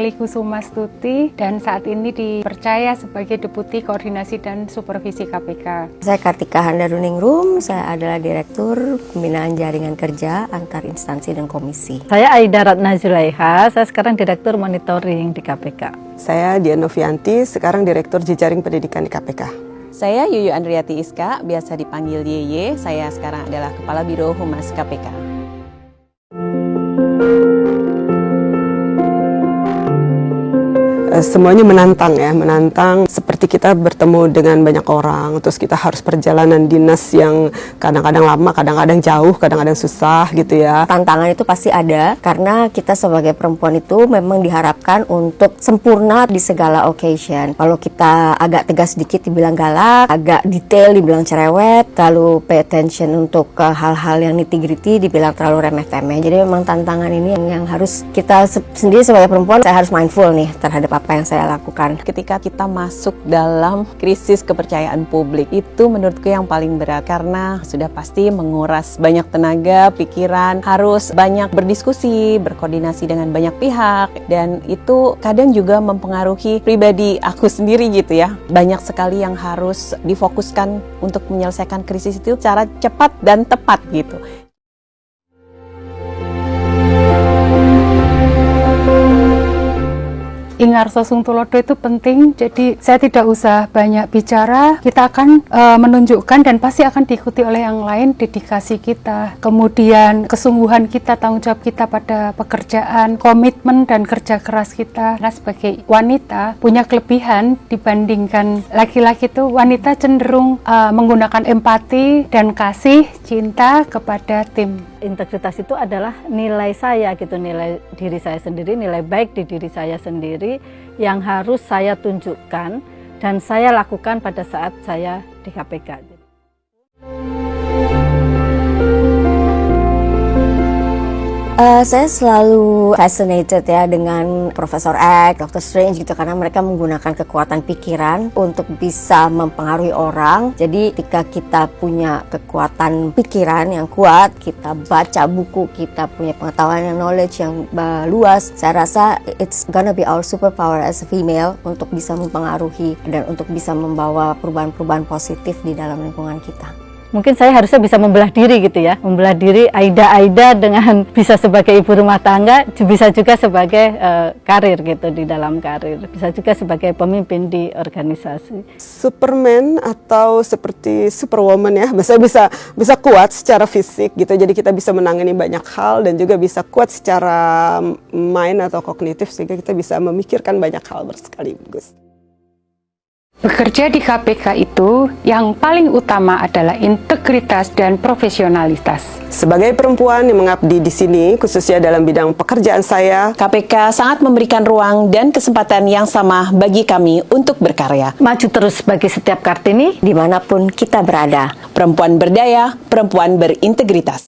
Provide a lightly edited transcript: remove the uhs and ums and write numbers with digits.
Sally Kusumastuti dan saat ini dipercaya sebagai Deputi Koordinasi dan Supervisi KPK. Saya Kartika Handaruningrum, saya adalah Direktur Pembinaan Jaringan Kerja Antar Instansi dan Komisi. Saya Aida Ratna Zulaiha, saya sekarang Direktur Monitoring di KPK. Saya Dian Novianti, sekarang Direktur Jejaring Pendidikan di KPK. Saya Yuyu Andriati Iska, biasa dipanggil Yeye, saya sekarang adalah Kepala Biro Humas KPK. Semuanya menantang ya, menantang seperti kita bertemu dengan banyak orang, terus kita harus perjalanan dinas yang kadang-kadang lama, kadang-kadang jauh, kadang-kadang susah gitu ya. Tantangan itu pasti ada, karena kita sebagai perempuan itu memang diharapkan untuk sempurna di segala occasion. Kalau kita agak tegas sedikit dibilang galak, agak detail dibilang cerewet, terlalu pay attention untuk hal-hal yang nitty-gritty dibilang terlalu remeh-temeh. Jadi memang tantangan ini yang harus kita sendiri sebagai perempuan, saya harus mindful nih terhadap apa yang saya lakukan. Ketika kita masuk dalam krisis kepercayaan publik, itu menurutku yang paling berat karena sudah pasti menguras banyak tenaga, pikiran, harus banyak berdiskusi, berkoordinasi dengan banyak pihak, dan itu kadang juga mempengaruhi pribadi aku sendiri gitu ya. Banyak sekali yang harus difokuskan untuk menyelesaikan krisis itu secara cepat dan tepat gitu. Ingarso Sungtulodo itu penting, jadi saya tidak usah banyak bicara, kita akan menunjukkan dan pasti akan diikuti oleh yang lain dedikasi kita, kemudian kesungguhan kita, tanggung jawab kita pada pekerjaan, komitmen dan kerja keras kita. Nah, sebagai wanita punya kelebihan dibandingkan laki-laki, itu wanita cenderung menggunakan empati dan kasih, cinta kepada tim. Integritas itu adalah nilai saya gitu, nilai diri saya sendiri, nilai baik di diri saya sendiri yang harus saya tunjukkan dan saya lakukan pada saat saya di KPK. Saya selalu fascinated ya dengan Profesor X, Dr. Strange gitu, karena mereka menggunakan kekuatan pikiran untuk bisa mempengaruhi orang. Jadi ketika kita punya kekuatan pikiran yang kuat, kita baca buku, kita punya pengetahuan yang knowledge yang luas, saya rasa it's gonna be our superpower as a female untuk bisa mempengaruhi dan untuk bisa membawa perubahan-perubahan positif di dalam lingkungan kita. Mungkin saya harusnya bisa membelah diri gitu ya, membelah diri Aida dengan bisa sebagai ibu rumah tangga, bisa juga sebagai karir gitu di dalam karir, bisa juga sebagai pemimpin di organisasi. Superman atau seperti Superwoman ya, bisa kuat secara fisik gitu, jadi kita bisa menangani banyak hal dan juga bisa kuat secara mind atau kognitif sehingga kita bisa memikirkan banyak hal bersekaligus. Bekerja di KPK itu yang paling utama adalah integritas dan profesionalitas. Sebagai perempuan yang mengabdi di sini, khususnya dalam bidang pekerjaan saya, KPK sangat memberikan ruang dan kesempatan yang sama bagi kami untuk berkarya. Maju terus bagi setiap Kartini, dimanapun kita berada. Perempuan berdaya, perempuan berintegritas.